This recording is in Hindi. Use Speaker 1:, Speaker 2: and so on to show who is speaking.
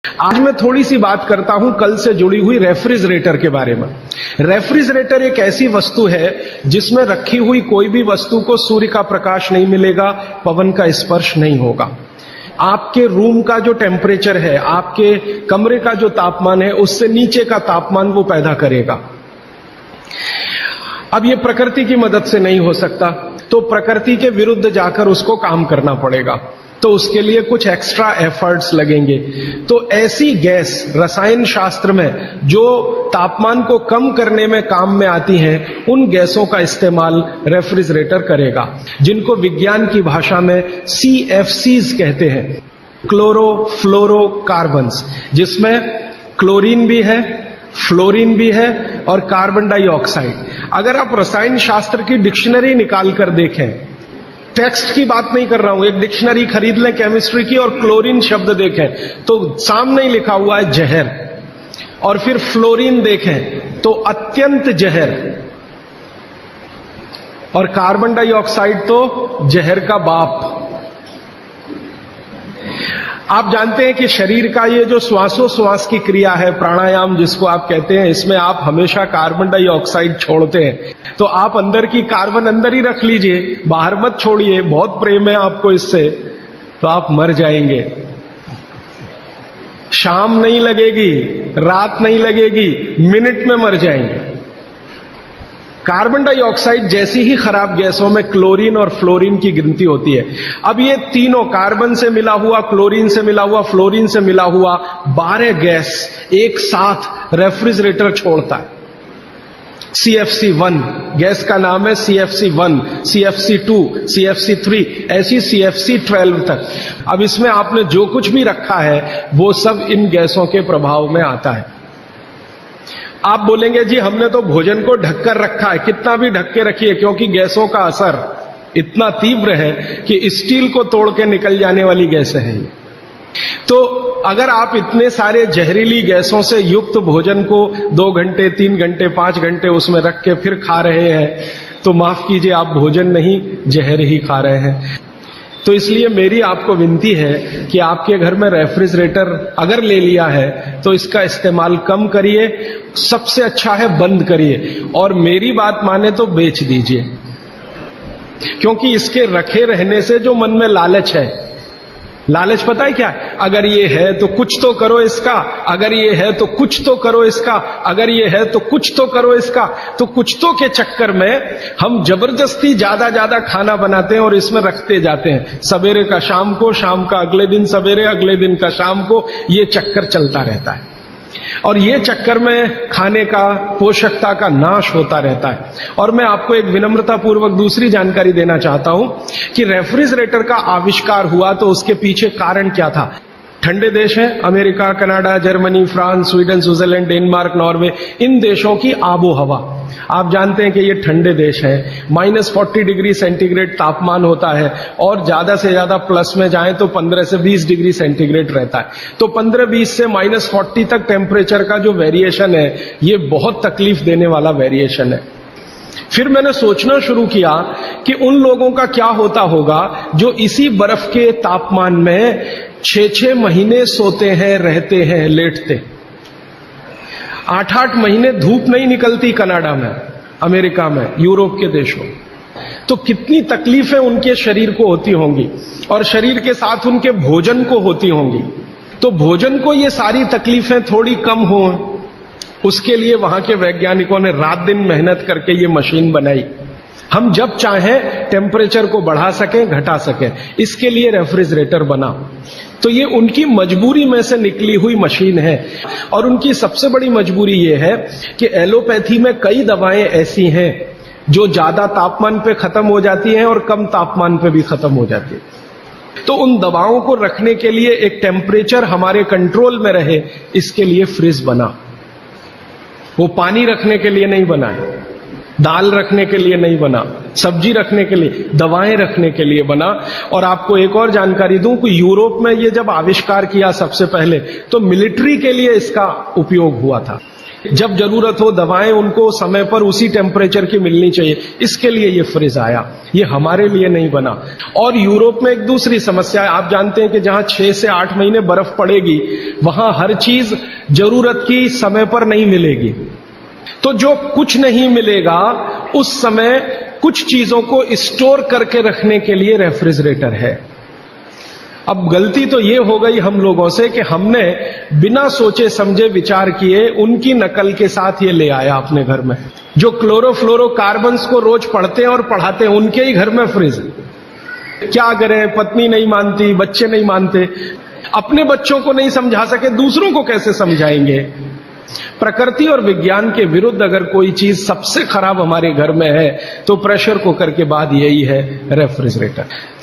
Speaker 1: आज मैं थोड़ी सी बात करता हूं कल से जुड़ी हुई रेफ्रिजरेटर के बारे में। रेफ्रिजरेटर एक ऐसी वस्तु है जिसमें रखी हुई कोई भी वस्तु को सूर्य का प्रकाश नहीं मिलेगा, पवन का स्पर्श नहीं होगा। आपके रूम का जो टेम्परेचर है, आपके कमरे का जो तापमान है, उससे नीचे का तापमान वो पैदा करेगा। अब ये प्रकृति की मदद से नहीं हो सकता, तो प्रकृति के विरुद्ध जाकर उसको काम करना पड़ेगा, तो उसके लिए कुछ एक्स्ट्रा एफर्ट्स लगेंगे। तो ऐसी गैस रसायन शास्त्र में जो तापमान को कम करने में काम में आती हैं, उन गैसों का इस्तेमाल रेफ्रिजरेटर करेगा, जिनको विज्ञान की भाषा में CFCs कहते हैं, क्लोरोफ्लोरोकार्बन्स, जिसमें क्लोरीन भी है, फ्लोरीन भी है और कार्बन डाइऑक्साइड। अगर आप रसायन शास्त्र की डिक्शनरी निकाल कर देखें, टेक्स्ट की बात नहीं कर रहा हूं, एक डिक्शनरी खरीद लें केमिस्ट्री की और क्लोरीन शब्द देखें तो सामने ही लिखा हुआ है जहर, और फिर फ्लोरीन देखें तो अत्यंत जहर, और कार्बन डाइऑक्साइड तो जहर का बाप। आप जानते हैं कि शरीर का ये जो श्वासोश्वास की क्रिया है, प्राणायाम जिसको आप कहते हैं, इसमें आप हमेशा कार्बन डाइऑक्साइड छोड़ते हैं। तो आप अंदर की कार्बन अंदर ही रख लीजिए, बाहर मत छोड़िए। बहुत प्रेम है आपको इससे, तो आप मर जाएंगे। शाम नहीं लगेगी, रात नहीं लगेगी, मिनट में मर जाएंगे। कार्बन डाइऑक्साइड जैसी ही खराब गैसों में क्लोरीन और फ्लोरीन की गिनती होती है। अब ये तीनों, कार्बन से मिला हुआ, क्लोरीन से मिला हुआ, फ्लोरीन से मिला हुआ 12 गैस एक साथ रेफ्रिजरेटर छोड़ता है। CFC1 गैस का नाम है, CFC1, CFC2, CFC3, ऐसी CFC12 तक। अब इसमें आपने जो कुछ भी रखा है वो सब इन गैसों के प्रभाव में आता है। आप बोलेंगे जी हमने तो भोजन को ढककर रखा है। कितना भी ढक के रखिए, क्योंकि गैसों का असर इतना तीव्र है कि स्टील को तोड़ के निकल जाने वाली गैसें हैं। तो अगर आप इतने सारे जहरीली गैसों से युक्त भोजन को 2 घंटे, 3 घंटे, 5 घंटे उसमें रख के फिर खा रहे हैं, तो माफ कीजिए, आप भोजन नहीं जहर ही खा रहे हैं। तो इसलिए मेरी आपको विनती है कि आपके घर में रेफ्रिजरेटर अगर ले लिया है तो इसका इस्तेमाल कम करिए, सबसे अच्छा है बंद करिए, और मेरी बात माने तो बेच दीजिए। क्योंकि इसके रखे रहने से जो मन में लालच है, लालच पता है क्या है? अगर ये है तो कुछ तो करो इसका, अगर ये है तो कुछ तो करो इसका, अगर ये है तो कुछ तो करो इसका। तो कुछ तो के चक्कर में हम जबरदस्ती ज्यादा खाना बनाते हैं और इसमें रखते जाते हैं। सवेरे का शाम को, शाम का अगले दिन सवेरे, अगले दिन का शाम को, ये चक्कर चलता रहता है। और ये चक्कर में खाने का, पोषकता का नाश होता रहता है। और मैं आपको एक विनम्रता पूर्वक दूसरी जानकारी देना चाहता हूं कि रेफ्रिजरेटर का आविष्कार हुआ तो उसके पीछे कारण क्या था। ठंडे देश हैं, America, Canada, Germany, France, Sweden, Switzerland, Denmark, Norway, इन देशों की आबो हवा, आप जानते हैं कि ये ठंडे देश हैं। -40 डिग्री सेंटीग्रेड तापमान होता है, और ज्यादा से ज्यादा प्लस में जाएं तो 15 से 20 डिग्री सेंटीग्रेड रहता है। तो 15-20 से -40 तक टेम्परेचर का जो वेरिएशन है, ये बहुत तकलीफ देने वाला वेरिएशन है। फिर मैंने सोचना शुरू किया कि उन लोगों का क्या होता होगा जो इसी बर्फ के तापमान में 6-6 महीने सोते हैं, रहते हैं, लेटते। 8-8 महीने धूप नहीं निकलती कनाडा में, अमेरिका में, यूरोप के देशों। तो कितनी तकलीफें उनके शरीर को होती होंगी, और शरीर के साथ उनके भोजन को होती होंगी। तो भोजन को ये सारी तकलीफें थोड़ी कम हो, उसके लिए वहां के वैज्ञानिकों ने रात दिन मेहनत करके ये मशीन बनाई। हम जब चाहें टेम्परेचर को बढ़ा सकें, घटा सकें, इसके लिए रेफ्रिजरेटर बना। तो ये उनकी मजबूरी में से निकली हुई मशीन है। और उनकी सबसे बड़ी मजबूरी ये है कि एलोपैथी में कई दवाएं ऐसी हैं जो ज्यादा तापमान पे खत्म हो जाती हैं और कम तापमान पे भी खत्म हो जाती है। तो उन दवाओं को रखने के लिए एक टेम्परेचर हमारे कंट्रोल में रहे, इसके लिए फ्रिज बना। वो पानी रखने के लिए नहीं बना है, दाल रखने के लिए नहीं बना, सब्जी रखने के लिए, दवाएं रखने के लिए बना। और आपको एक और जानकारी दूं कि यूरोप में ये जब आविष्कार किया सबसे पहले, तो मिलिट्री के लिए इसका उपयोग हुआ था। जब जरूरत हो दवाएं उनको समय पर उसी टेम्परेचर की मिलनी चाहिए, इसके लिए ये फ्रिज आया, ये हमारे लिए नहीं बना। और यूरोप में एक दूसरी समस्या है, आप जानते हैं कि जहां 6 से 8 महीने बर्फ पड़ेगी वहां हर चीज जरूरत की समय पर नहीं मिलेगी। तो जो कुछ नहीं मिलेगा उस समय कुछ चीजों को स्टोर करके रखने के लिए रेफ्रिजरेटर है। अब गलती तो ये हो गई हम लोगों से कि हमने बिना सोचे समझे विचार किए उनकी नकल के साथ ये ले आया अपने घर में। जो क्लोरोफ्लोरोकार्बन्स को रोज पढ़ते हैं और पढ़ाते हैं उनके ही घर में फ्रिज। क्या करें, पत्नी नहीं मानती, बच्चे नहीं मानते, अपने बच्चों को नहीं समझा सके दूसरों को कैसे समझाएंगे। प्रकृति और विज्ञान के विरुद्ध अगर कोई चीज सबसे खराब हमारे घर में है तो प्रेशर कुकर के बाद यही है रेफ्रिजरेटर। तो